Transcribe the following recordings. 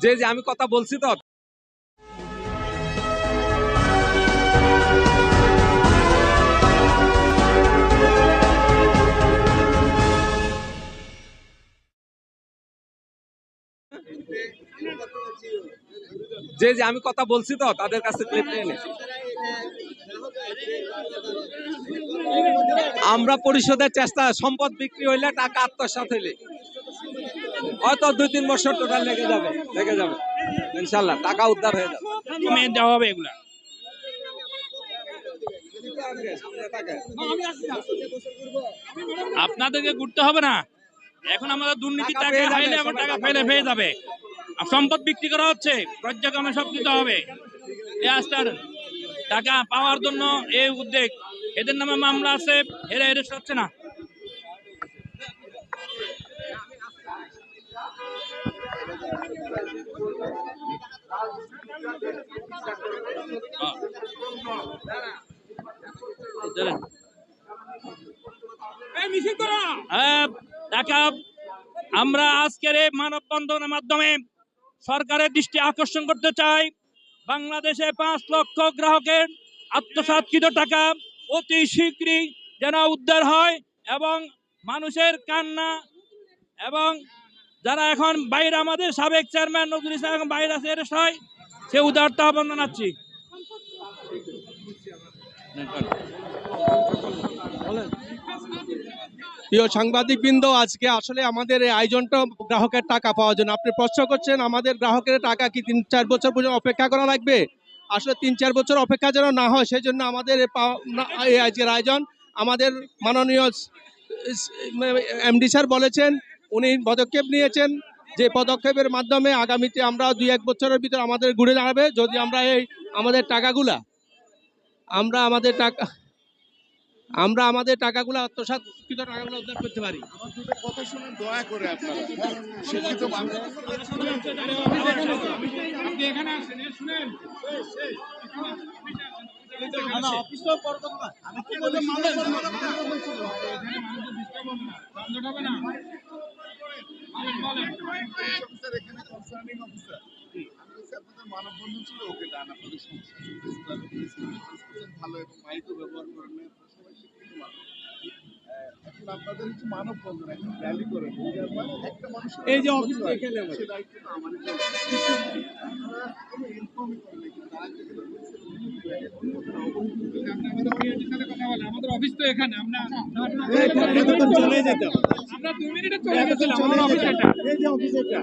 যে যে আমি কথা বলছি তো যে যে আমি কথা বলছি তো তাদের কাছে ক্লিপ নিয়ে নে। আমরা পরিশোধের চেষ্টা, সম্পদ বিক্রি হইলে টাকা আত্মসাৎ হইলে হয়তো 2-3 বছর টোটাল লেগে যাবে ইনশাল্লাহ টাকা উদ্ধার হয়ে যাবে। দেওয়া হবে এগুলা আপনাদেরকে ঘুরতে হবে না। এখন আমাদের দুর্নীতি টাকা খাইলে আমার টাকা ফাইলে পেয়ে যাবে। সম্পদ বিক্রি করা হচ্ছে, পর্যায়ক্রমে সব দিতে হবে। টাকা পাওয়ার জন্য এই উদ্যোগ, এদের নামে মামলা আছে, এরা এরেস্ট হচ্ছে না। আমরা আজকের এই মানববন্ধনের মাধ্যমে সরকারের দৃষ্টি আকর্ষণ করতে চাই, বাংলাদেশে 5 লক্ষ গ্রাহকের আত্মসাৎকৃত টাকা অতি শীঘ্রই যেন উদ্ধার হয় এবং মানুষের কান্না এবং যারা এখন বাইরে, আমাদের সাবেক চেয়ারম্যান নজরুল ইসলাম এখন বাইরে আছে, এরেস্ট হয়, সে উদারতা আহ্বান জানাচ্ছি। প্রিয় সাংবাদিকবৃন্দ, আজকে আসলে আমাদের এই আয়োজনটা গ্রাহকের টাকা পাওয়ার জন্য। আপনি প্রশ্ন করছেন আমাদের গ্রাহকের টাকা কি 3-4 বছর পর্যন্ত অপেক্ষা করা লাগবে? আসলে 3-4 বছর অপেক্ষা যেন না হয় সেই জন্য আমাদের এই আজকের আয়োজন। আমাদের মাননীয় এমডি স্যার বলেছেন, উনি পদক্ষেপ নিয়েছেন, যে পদক্ষেপের মাধ্যমে আগামীতে আমরা 2-1 বছরের ভিতরে আমাদের ঘুরে দাঁড়াবে যদি আমরা আমাদের টাকাগুলো আত্মসাৎকৃত টাকাগুলো উদ্ধার করতে পারি। আমার দুটো কথা শুনে দয়া করে আপনারা শিক্ষিত মানুষ আপনি এখানে আসেন, শুনেন। মানববন্ধন ছিল, ওকে ডান আপনাদের ভালো এবং মাইকও ব্যবহার করেন সবাই শিক্ষিত মানুষ। এখন আপনাদের হচ্ছে মানববন্ধন, এখন র্যালি করেন একটা মানুষ এই যে অফিস সে দায়িত্বটা আমারই। আপনারা ইনফর্ম করেন তারা আমাদের অফিস তো এখানে, আমরা চলে যেতাম, আমরা 2 মিনিটে চলে গেছিলাম। আমার অফিস এটা, এই যে অফিস এটা।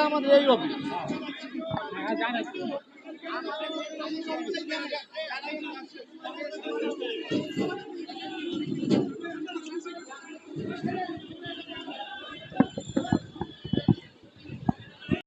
আমাদের এই অফিস